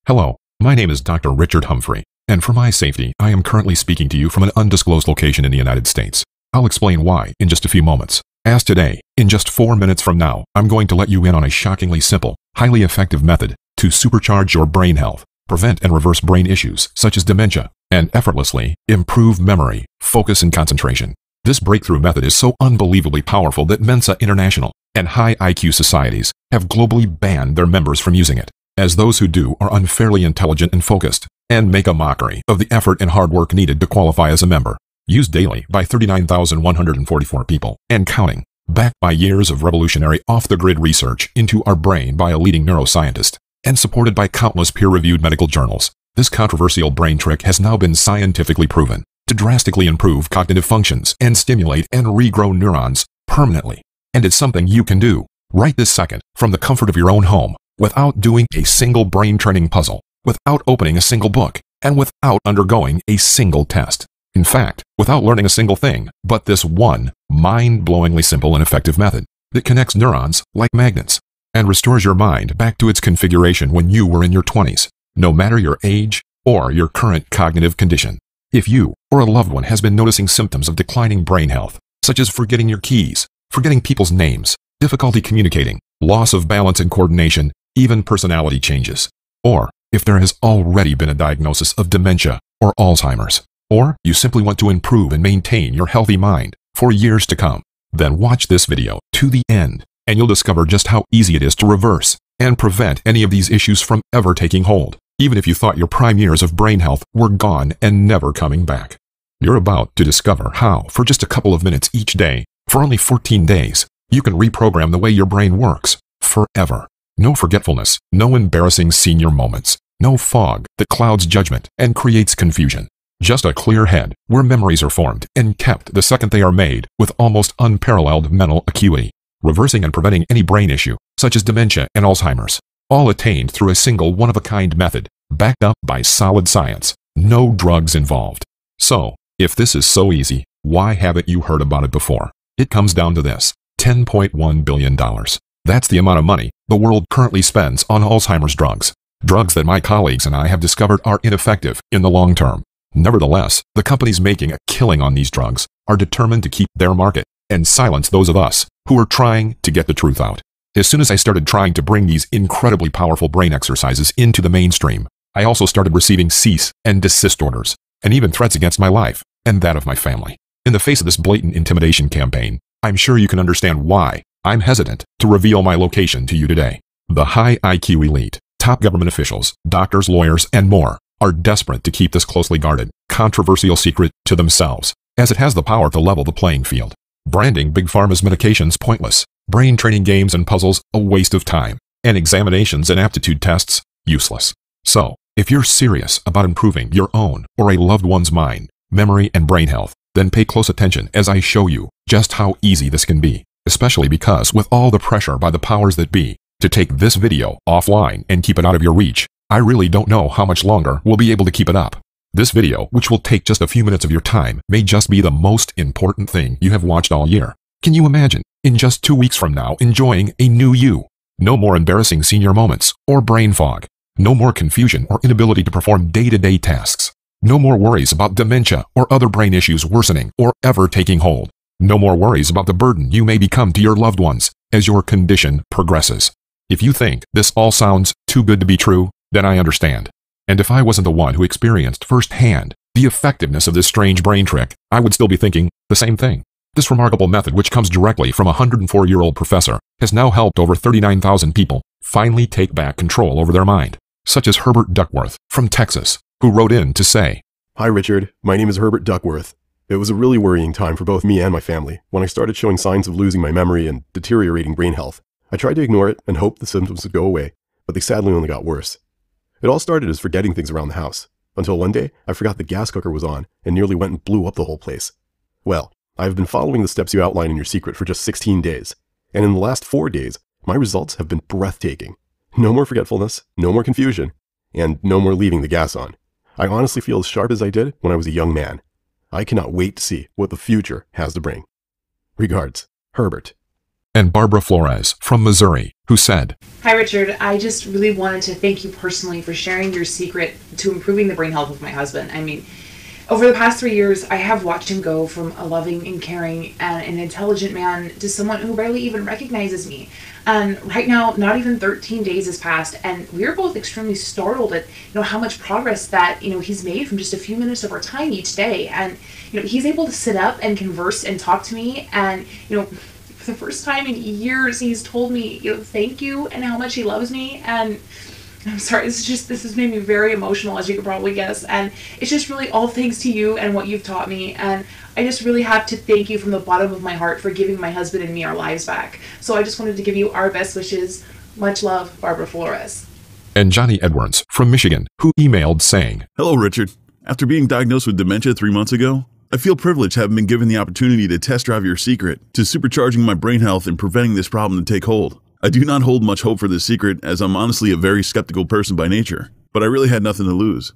Hello, my name is Dr. Richard Humphrey, and for my safety, I am currently speaking to you from an undisclosed location in the United States. I'll explain why in just a few moments. As today, in just 4 minutes from now, I'm going to let you in on a shockingly simple, highly effective method to supercharge your brain health, prevent and reverse brain issues such as dementia, and effortlessly improve memory, focus, and concentration. This breakthrough method is so unbelievably powerful that Mensa International and high IQ societies have globally banned their members from using it, as those who do are unfairly intelligent and focused, and make a mockery of the effort and hard work needed to qualify as a member. Used daily by 39,144 people, and counting, backed by years of revolutionary off-the-grid research into our brain by a leading neuroscientist, and supported by countless peer-reviewed medical journals, this controversial brain trick has now been scientifically proven to drastically improve cognitive functions and stimulate and regrow neurons permanently. And it's something you can do right this second from the comfort of your own home, without doing a single brain training puzzle, without opening a single book, and without undergoing a single test. In fact, without learning a single thing, but this one mind-blowingly simple and effective method that connects neurons like magnets and restores your mind back to its configuration when you were in your 20s, no matter your age or your current cognitive condition. If you or a loved one has been noticing symptoms of declining brain health, such as forgetting your keys, forgetting people's names, difficulty communicating, loss of balance and coordination, even personality changes, or if there has already been a diagnosis of dementia or Alzheimer's, or you simply want to improve and maintain your healthy mind for years to come, then watch this video to the end and you'll discover just how easy it is to reverse and prevent any of these issues from ever taking hold, even if you thought your prime years of brain health were gone and never coming back. You're about to discover how, for just a couple of minutes each day, for only 14 days, you can reprogram the way your brain works forever. No forgetfulness, no embarrassing senior moments, no fog that clouds judgment and creates confusion. Just a clear head where memories are formed and kept the second they are made with almost unparalleled mental acuity, reversing and preventing any brain issue such as dementia and Alzheimer's, all attained through a single one-of-a-kind method backed up by solid science, no drugs involved. So, if this is so easy, why haven't you heard about it before? It comes down to this: $10.1 billion. That's the amount of money the world currently spends on Alzheimer's drugs. Drugs that my colleagues and I have discovered are ineffective in the long term. Nevertheless, the companies making a killing on these drugs are determined to keep their market and silence those of us who are trying to get the truth out. As soon as I started trying to bring these incredibly powerful brain exercises into the mainstream, I also started receiving cease and desist orders, and even threats against my life and that of my family. In the face of this blatant intimidation campaign, I'm sure you can understand why I'm hesitant to reveal my location to you today. The high IQ elite, top government officials, doctors, lawyers, and more are desperate to keep this closely guarded, controversial secret to themselves, as it has the power to level the playing field. Branding Big Pharma's medications pointless, brain training games and puzzles a waste of time, and examinations and aptitude tests useless. So, if you're serious about improving your own or a loved one's mind, memory, and brain health, then pay close attention as I show you just how easy this can be, especially because with all the pressure by the powers that be to take this video offline and keep it out of your reach, I really don't know how much longer we'll be able to keep it up. This video, which will take just a few minutes of your time, may just be the most important thing you have watched all year. Can you imagine, in just 2 weeks from now, enjoying a new you? No more embarrassing senior moments or brain fog. No more confusion or inability to perform day-to-day tasks. No more worries about dementia or other brain issues worsening or ever taking hold. No more worries about the burden you may become to your loved ones as your condition progresses. If you think this all sounds too good to be true, then I understand. And if I wasn't the one who experienced firsthand the effectiveness of this strange brain trick, I would still be thinking the same thing. This remarkable method, which comes directly from a 104-year-old professor, has now helped over 39,000 people finally take back control over their mind, such as Herbert Duckworth from Texas, who wrote in to say, "Hi Richard, my name is Herbert Duckworth. It was a really worrying time for both me and my family when I started showing signs of losing my memory and deteriorating brain health. I tried to ignore it and hope the symptoms would go away, but they sadly only got worse. It all started as forgetting things around the house, until one day I forgot the gas cooker was on and nearly went and blew up the whole place. Well, I have been following the steps you outline in your secret for just 16 days, and in the last 4 days, my results have been breathtaking. No more forgetfulness, no more confusion, and no more leaving the gas on. I honestly feel as sharp as I did when I was a young man. I cannot wait to see what the future has to bring. Regards, Herbert." and Barbara Flores from Missouri, who said, Hi, Richard. I just really wanted to thank you personally for sharing your secret to improving the brain health of my husband. I mean, over the past 3 years, I have watched him go from a loving and caring and an intelligent man to someone who barely even recognizes me. And right now, not even 13 days has passed, and we're both extremely startled at how much progress that he's made from just a few minutes of our time each day. And he's able to sit up and converse and talk to me, and for the first time in years, he's told me thank you and how much he loves me. And I'm sorry, this has made me very emotional, as you can probably guess, and it's just really all thanks to you and what you've taught me, and I just really have to thank you from the bottom of my heart for giving my husband and me our lives back. So I just wanted to give you our best wishes. Much love, Barbara Flores. And Johnny Edwards from Michigan, who emailed saying, Hello, Richard. After being diagnosed with dementia 3 months ago, I feel privileged having been given the opportunity to test drive your secret to supercharging my brain health and preventing this problem to take hold. I do not hold much hope for this secret, as I'm honestly a very skeptical person by nature, but I really had nothing to lose.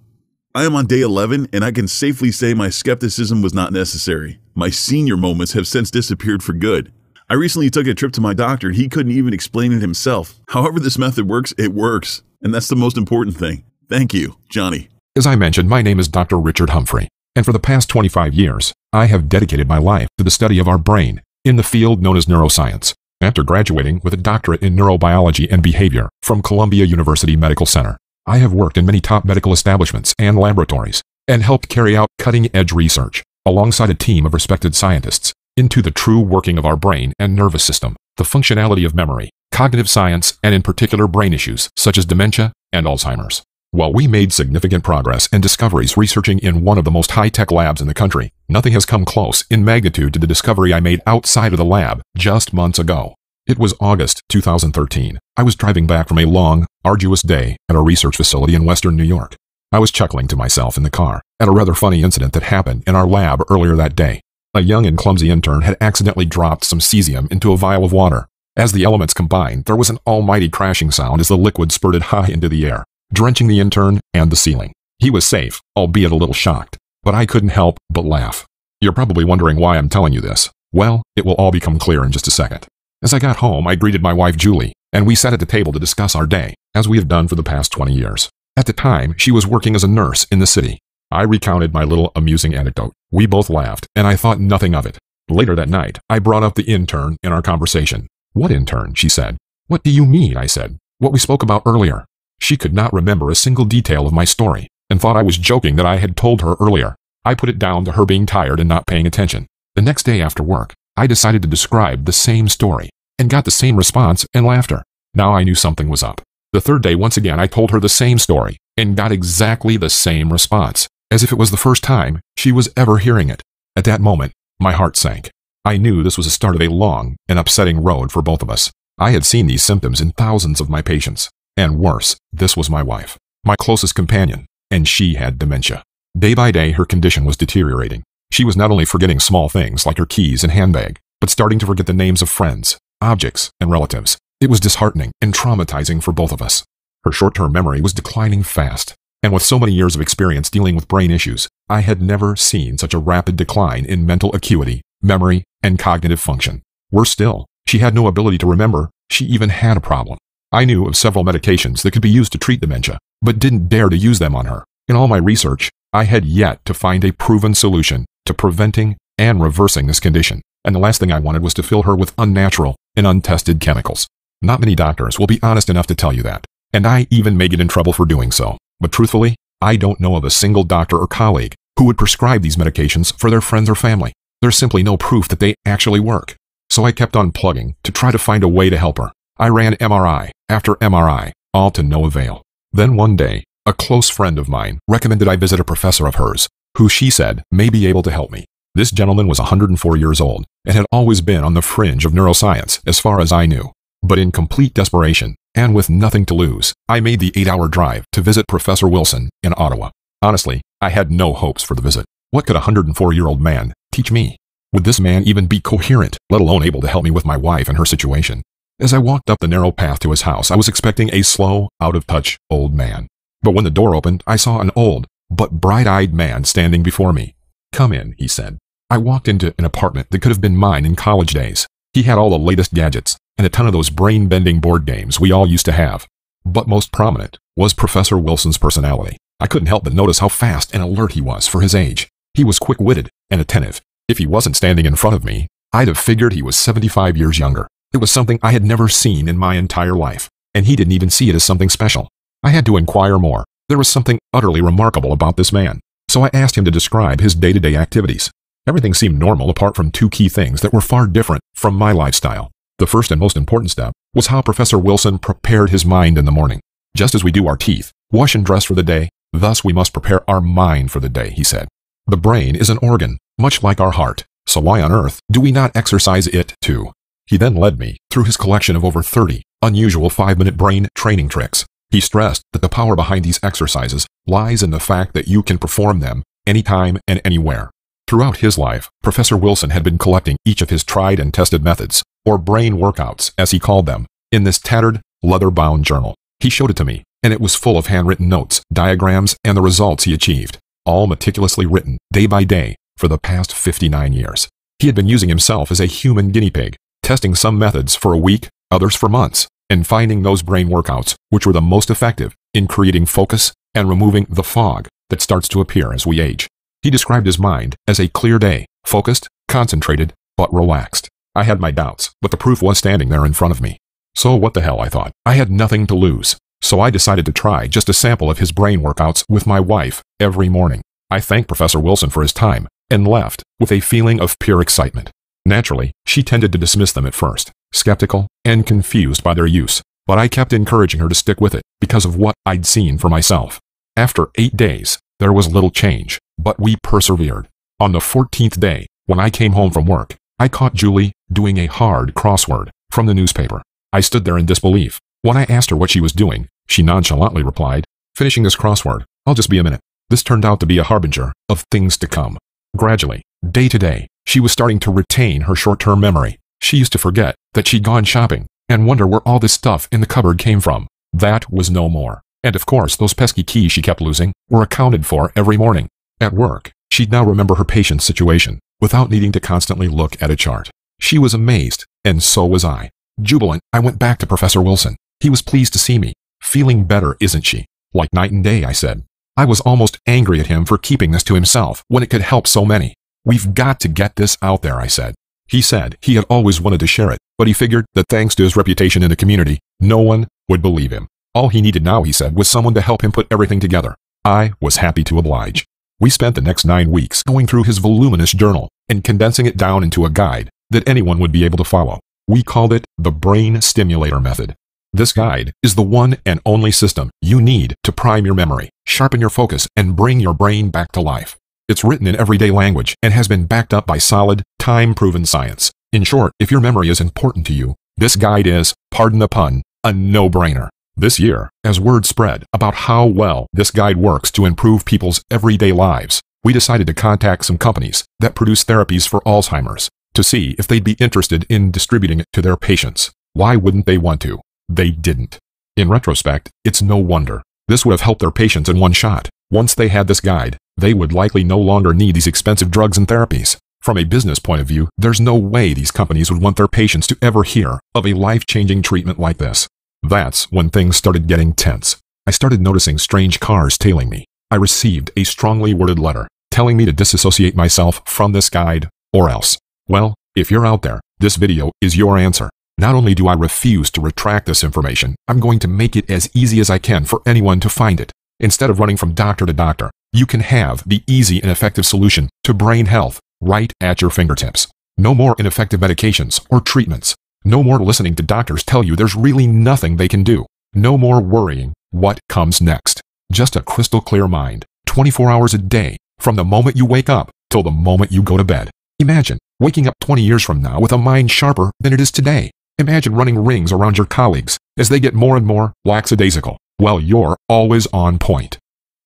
I am on day 11, and I can safely say my skepticism was not necessary. My senior moments have since disappeared for good. I recently took a trip to my doctor, and he couldn't even explain it himself. However this method works, it works, and that's the most important thing. Thank you, Johnny. As I mentioned, my name is Dr. Richard Humphrey, and for the past 25 years, I have dedicated my life to the study of our brain in the field known as neuroscience. After graduating with a doctorate in neurobiology and behavior from Columbia University Medical Center, I have worked in many top medical establishments and laboratories and helped carry out cutting-edge research alongside a team of respected scientists into the true working of our brain and nervous system, the functionality of memory, cognitive science, and in particular brain issues such as dementia and Alzheimer's. While we made significant progress and discoveries researching in one of the most high-tech labs in the country, nothing has come close in magnitude to the discovery I made outside of the lab just months ago. It was August 2013. I was driving back from a long, arduous day at a research facility in western New York. I was chuckling to myself in the car at a rather funny incident that happened in our lab earlier that day. A young and clumsy intern had accidentally dropped some cesium into a vial of water. As the elements combined, there was an almighty crashing sound as the liquid spurted high into the air, drenching the intern and the ceiling. He was safe, albeit a little shocked, but I couldn't help but laugh. You're probably wondering why I'm telling you this. Well, it will all become clear in just a second. As I got home, I greeted my wife Julie, and we sat at the table to discuss our day, as we have done for the past 20 years. At the time, she was working as a nurse in the city. I recounted my little amusing anecdote. We both laughed, and I thought nothing of it. Later that night, I brought up the intern in our conversation. What intern? She said. What do you mean? I said. What we spoke about earlier. She could not remember a single detail of my story, and thought I was joking that I had told her earlier. I put it down to her being tired and not paying attention. The next day after work, I decided to describe the same story, and got the same response and laughter. Now I knew something was up. The third day, once again, I told her the same story, and got exactly the same response, as if it was the first time she was ever hearing it. At that moment, my heart sank. I knew this was the start of a long and upsetting road for both of us. I had seen these symptoms in thousands of my patients, and worse, this was my wife, my closest companion, and she had dementia. Day by day, her condition was deteriorating. She was not only forgetting small things like her keys and handbag, but starting to forget the names of friends, objects, and relatives. It was disheartening and traumatizing for both of us. Her short-term memory was declining fast, and with so many years of experience dealing with brain issues, I had never seen such a rapid decline in mental acuity, memory, and cognitive function. Worse still, she had no ability to remember she even had a problem. I knew of several medications that could be used to treat dementia, but didn't dare to use them on her. In all my research, I had yet to find a proven solution to preventing and reversing this condition, and the last thing I wanted was to fill her with unnatural and untested chemicals. Not many doctors will be honest enough to tell you that, and I even may get in trouble for doing so. But truthfully, I don't know of a single doctor or colleague who would prescribe these medications for their friends or family. There's simply no proof that they actually work. So I kept on plugging to try to find a way to help her. I ran MRI after MRI, all to no avail. Then one day, a close friend of mine recommended I visit a professor of hers, who she said may be able to help me. This gentleman was 104 years old and had always been on the fringe of neuroscience as far as I knew. But in complete desperation, and with nothing to lose, I made the 8-hour drive to visit Professor Wilson in Ottawa. Honestly, I had no hopes for the visit. What could a 104-year-old man teach me? Would this man even be coherent, let alone able to help me with my wife and her situation? As I walked up the narrow path to his house, I was expecting a slow, out-of-touch old man. But when the door opened, I saw an old, but bright-eyed man standing before me. "Come in," he said. I walked into an apartment that could have been mine in college days. He had all the latest gadgets and a ton of those brain-bending board games we all used to have. But most prominent was Professor Wilson's personality. I couldn't help but notice how fast and alert he was for his age. He was quick-witted and attentive. If he wasn't standing in front of me, I'd have figured he was 75 years younger. It was something I had never seen in my entire life, and he didn't even see it as something special. I had to inquire more. There was something utterly remarkable about this man, so I asked him to describe his day-to-day activities. Everything seemed normal apart from two key things that were far different from my lifestyle. The first and most important step was how Professor Wilson prepared his mind in the morning. Just as we do our teeth, wash and dress for the day, thus we must prepare our mind for the day, he said. The brain is an organ, much like our heart, so why on earth do we not exercise it too? He then led me through his collection of over 30 unusual 5-minute brain training tricks. He stressed that the power behind these exercises lies in the fact that you can perform them anytime and anywhere. Throughout his life, Professor Wilson had been collecting each of his tried and tested methods, or brain workouts, as he called them, in this tattered, leather-bound journal. He showed it to me, and it was full of handwritten notes, diagrams, and the results he achieved, all meticulously written, day by day, for the past 59 years. He had been using himself as a human guinea pig, testing some methods for a week, others for months, and finding those brain workouts which were the most effective in creating focus and removing the fog that starts to appear as we age. He described his mind as a clear day, focused, concentrated, but relaxed. I had my doubts, but the proof was standing there in front of me. So what the hell, I thought. I had nothing to lose. So I decided to try just a sample of his brain workouts with my wife every morning. I thanked Professor Wilson for his time and left with a feeling of pure excitement. Naturally, she tended to dismiss them at first, skeptical and confused by their use, but I kept encouraging her to stick with it because of what I'd seen for myself. After 8 days, there was little change, but we persevered. On the 14th day, when I came home from work, I caught Julie doing a hard crossword from the newspaper. I stood there in disbelief. When I asked her what she was doing, she nonchalantly replied, "Finishing this crossword. I'll just be a minute." This turned out to be a harbinger of things to come. Gradually, day to day, she was starting to retain her short-term memory. She used to forget that she'd gone shopping and wonder where all this stuff in the cupboard came from. That was no more. And of course, those pesky keys she kept losing were accounted for every morning. At work, she'd now remember her patient's situation without needing to constantly look at a chart. She was amazed, and so was I. Jubilant, I went back to Professor Wilson. He was pleased to see me. "Feeling better, isn't she?" "Like night and day," I said. I was almost angry at him for keeping this to himself when it could help so many. "We've got to get this out there," I said. He said he had always wanted to share it, but he figured that thanks to his reputation in the community, no one would believe him. All he needed now, he said, was someone to help him put everything together. I was happy to oblige. We spent the next 9 weeks going through his voluminous journal and condensing it down into a guide that anyone would be able to follow. We called it the Brain Stimulator Method. This guide is the one and only system you need to prime your memory, sharpen your focus, and bring your brain back to life. It's written in everyday language and has been backed up by solid, time-proven science. In short, if your memory is important to you, this guide is, pardon the pun, a no-brainer. This year, as word spread about how well this guide works to improve people's everyday lives, we decided to contact some companies that produce therapies for Alzheimer's to see if they'd be interested in distributing it to their patients. Why wouldn't they want to? They didn't. In retrospect, it's no wonder. This would have helped their patients in one shot. Once they had this guide, they would likely no longer need these expensive drugs and therapies. From a business point of view, there's no way these companies would want their patients to ever hear of a life-changing treatment like this. That's when things started getting tense. I started noticing strange cars tailing me. I received a strongly worded letter telling me to disassociate myself from this guide, or else. Well, if you're out there, this video is your answer. Not only do I refuse to retract this information, I'm going to make it as easy as I can for anyone to find it. Instead of running from doctor to doctor, you can have the easy and effective solution to brain health right at your fingertips. No more ineffective medications or treatments. No more listening to doctors tell you there's really nothing they can do. No more worrying what comes next. Just a crystal clear mind, 24 hours a day, from the moment you wake up till the moment you go to bed. Imagine waking up 20 years from now with a mind sharper than it is today. Imagine running rings around your colleagues as they get more and more lackadaisical, while you're always on point.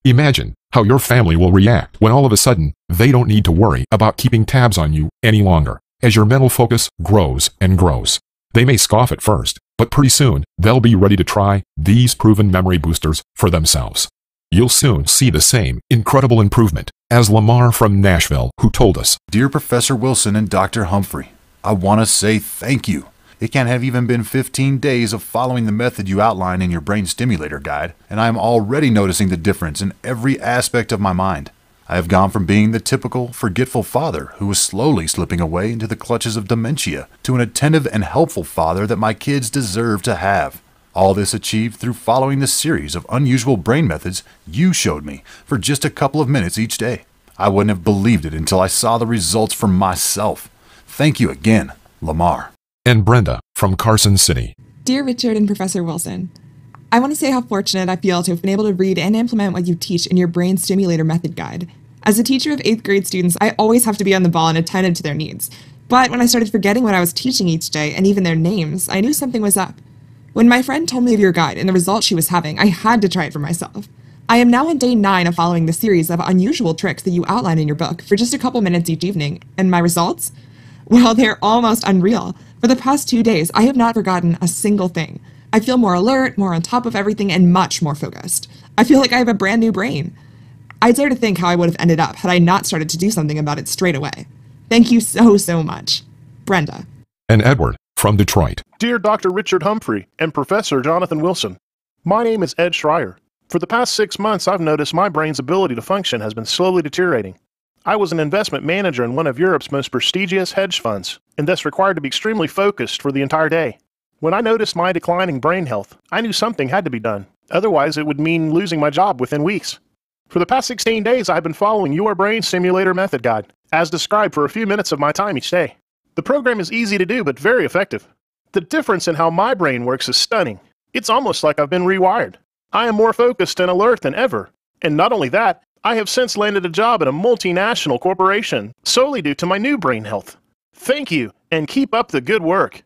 Imagine how your family will react when all of a sudden they don't need to worry about keeping tabs on you any longer, as your mental focus grows and grows. They may scoff at first, but pretty soon they'll be ready to try these proven memory boosters for themselves. You'll soon see the same incredible improvement as Lamar from Nashville, who told us, "Dear Professor Wilson and Dr. Humphrey, I want to say thank you. It can't have even been 15 days of following the method you outline in your Brain Stimulator guide, and I am already noticing the difference in every aspect of my mind. I have gone from being the typical, forgetful father who was slowly slipping away into the clutches of dementia to an attentive and helpful father that my kids deserve to have. All this achieved through following the series of unusual brain methods you showed me for just a couple of minutes each day. I wouldn't have believed it until I saw the results for myself. Thank you again, Lamar. And Brenda from Carson City. Dear Richard and Professor Wilson, I want to say how fortunate I feel to have been able to read and implement what you teach in your Brain Stimulator Method guide. As a teacher of 8th grade students, I always have to be on the ball and attentive to their needs. But when I started forgetting what I was teaching each day, and even their names, I knew something was up. When my friend told me of your guide and the results she was having, I had to try it for myself. I am now on day 9 of following the series of unusual tricks that you outline in your book for just a couple minutes each evening, and my results? Well, they're almost unreal. For the past 2 days, I have not forgotten a single thing. I feel more alert, more on top of everything, and much more focused. I feel like I have a brand new brain. I dare to think how I would have ended up had I not started to do something about it straight away. Thank you so much. Brenda. And Edward from Detroit. Dear Dr. Richard Humphrey and Professor Jonathan Wilson, my name is Ed Schreier. For the past 6 months, I've noticed my brain's ability to function has been slowly deteriorating. I was an investment manager in one of Europe's most prestigious hedge funds, and thus required to be extremely focused for the entire day. When I noticed my declining brain health, I knew something had to be done. Otherwise, it would mean losing my job within weeks. For the past 16 days, I've been following your Brain Stimulator Method guide, as described for a few minutes of my time each day. The program is easy to do, but very effective. The difference in how my brain works is stunning. It's almost like I've been rewired. I am more focused and alert than ever. And not only that, I have since landed a job at a multinational corporation solely due to my new brain health. Thank you, and keep up the good work.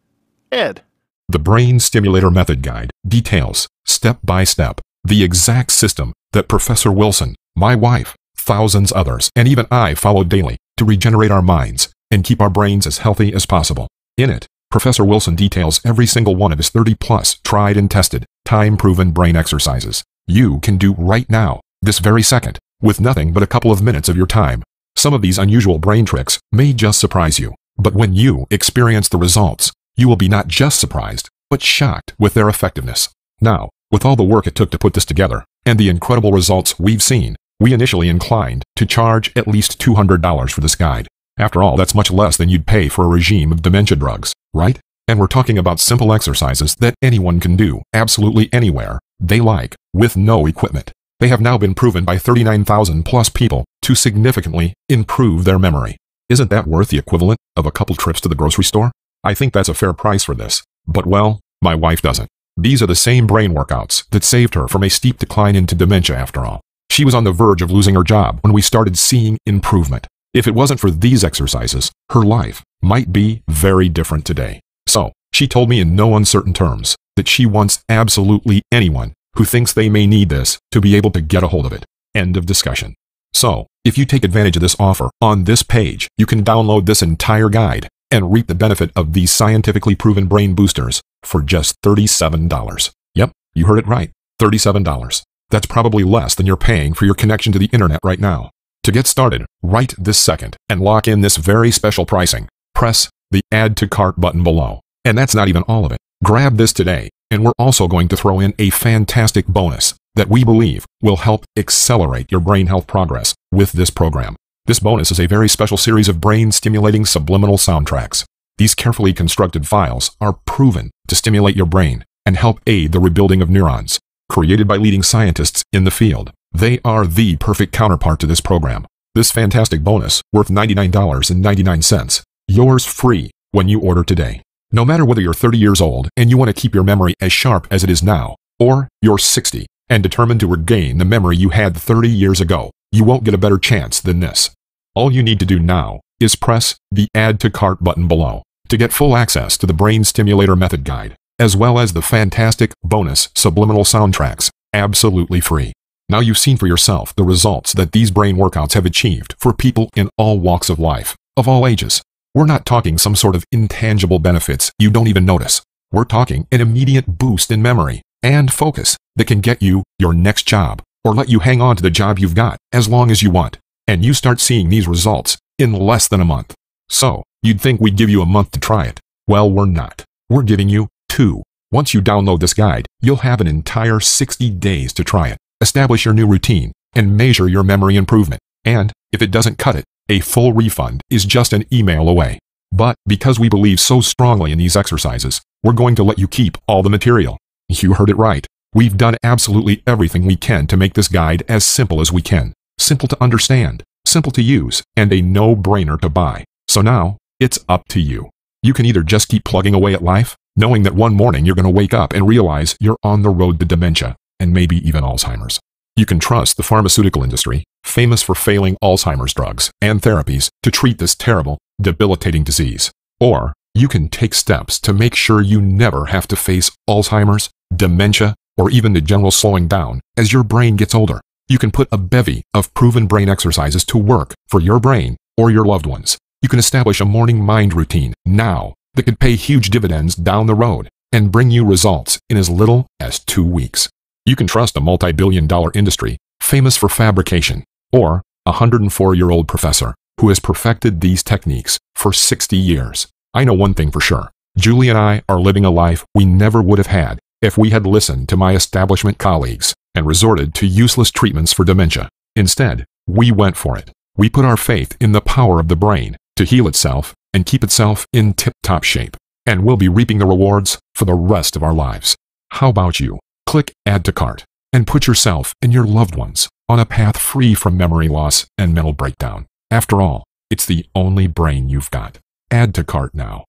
Ed. The Brain Stimulator Method Guide details, step by step, the exact system that Professor Wilson, my wife, thousands others, and even I follow daily to regenerate our minds and keep our brains as healthy as possible. In it, Professor Wilson details every single one of his 30-plus tried and tested, time-proven brain exercises you can do right now, this very second, with nothing but a couple of minutes of your time. Some of these unusual brain tricks may just surprise you, but when you experience the results, you will be not just surprised, but shocked with their effectiveness. Now, with all the work it took to put this together, and the incredible results we've seen, we initially inclined to charge at least $200 for this guide. After all, that's much less than you'd pay for a regime of dementia drugs, right? And we're talking about simple exercises that anyone can do, absolutely anywhere they like, with no equipment. They have now been proven by 39,000 plus people to significantly improve their memory. Isn't that worth the equivalent of a couple trips to the grocery store? I think that's a fair price for this. But well, my wife doesn't. These are the same brain workouts that saved her from a steep decline into dementia after all. She was on the verge of losing her job when we started seeing improvement. If it wasn't for these exercises, her life might be very different today. So, she told me in no uncertain terms that she wants absolutely anyone who thinks they may need this to be able to get a hold of it. End of discussion. So, if you take advantage of this offer on this page, you can download this entire guide and reap the benefit of these scientifically proven brain boosters for just $37. Yep, you heard it right, $37. That's probably less than you're paying for your connection to the internet right now. To get started right this second and lock in this very special pricing, press the Add to Cart button below. And that's not even all of it. Grab this today, and we're also going to throw in a fantastic bonus that we believe will help accelerate your brain health progress with this program. This bonus is a very special series of brain-stimulating subliminal soundtracks. These carefully constructed files are proven to stimulate your brain and help aid the rebuilding of neurons. Created by leading scientists in the field, they are the perfect counterpart to this program. This fantastic bonus, worth $99.99, yours free when you order today. No matter whether you're 30 years old and you want to keep your memory as sharp as it is now, or you're 60 and determined to regain the memory you had 30 years ago, you won't get a better chance than this. All you need to do now is press the Add to Cart button below to get full access to the Brain Stimulator Method Guide, as well as the fantastic bonus subliminal soundtracks, absolutely free. Now you've seen for yourself the results that these brain workouts have achieved for people in all walks of life, of all ages. We're not talking some sort of intangible benefits you don't even notice. We're talking an immediate boost in memory and focus that can get you your next job or let you hang on to the job you've got as long as you want. And you start seeing these results in less than a month. So, you'd think we'd give you a month to try it. Well, we're not. We're giving you 2. Once you download this guide, you'll have an entire 60 days to try it, establish your new routine, and measure your memory improvement. And, if it doesn't cut it, a full refund is just an email away. But, because we believe so strongly in these exercises, we're going to let you keep all the material. You heard it right. We've done absolutely everything we can to make this guide as simple as we can. Simple to understand, simple to use, and a no-brainer to buy. So now, it's up to you. You can either just keep plugging away at life, knowing that one morning you're going to wake up and realize you're on the road to dementia, and maybe even Alzheimer's. You can trust the pharmaceutical industry, famous for failing Alzheimer's drugs and therapies to treat this terrible, debilitating disease. Or, you can take steps to make sure you never have to face Alzheimer's, dementia, or even the general slowing down as your brain gets older. You can put a bevy of proven brain exercises to work for your brain or your loved ones. You can establish a morning mind routine now that could pay huge dividends down the road and bring you results in as little as 2 weeks. You can trust a multi-billion-dollar industry famous for fabrication or a 104-year-old professor who has perfected these techniques for 60 years. I know one thing for sure. Julie and I are living a life we never would have had if we had listened to my establishment colleagues and resorted to useless treatments for dementia. Instead, we went for it. We put our faith in the power of the brain to heal itself and keep itself in tip-top shape. And we'll be reaping the rewards for the rest of our lives. How about you? Click Add to Cart and put yourself and your loved ones on a path free from memory loss and mental breakdown. After all, it's the only brain you've got. Add to cart now.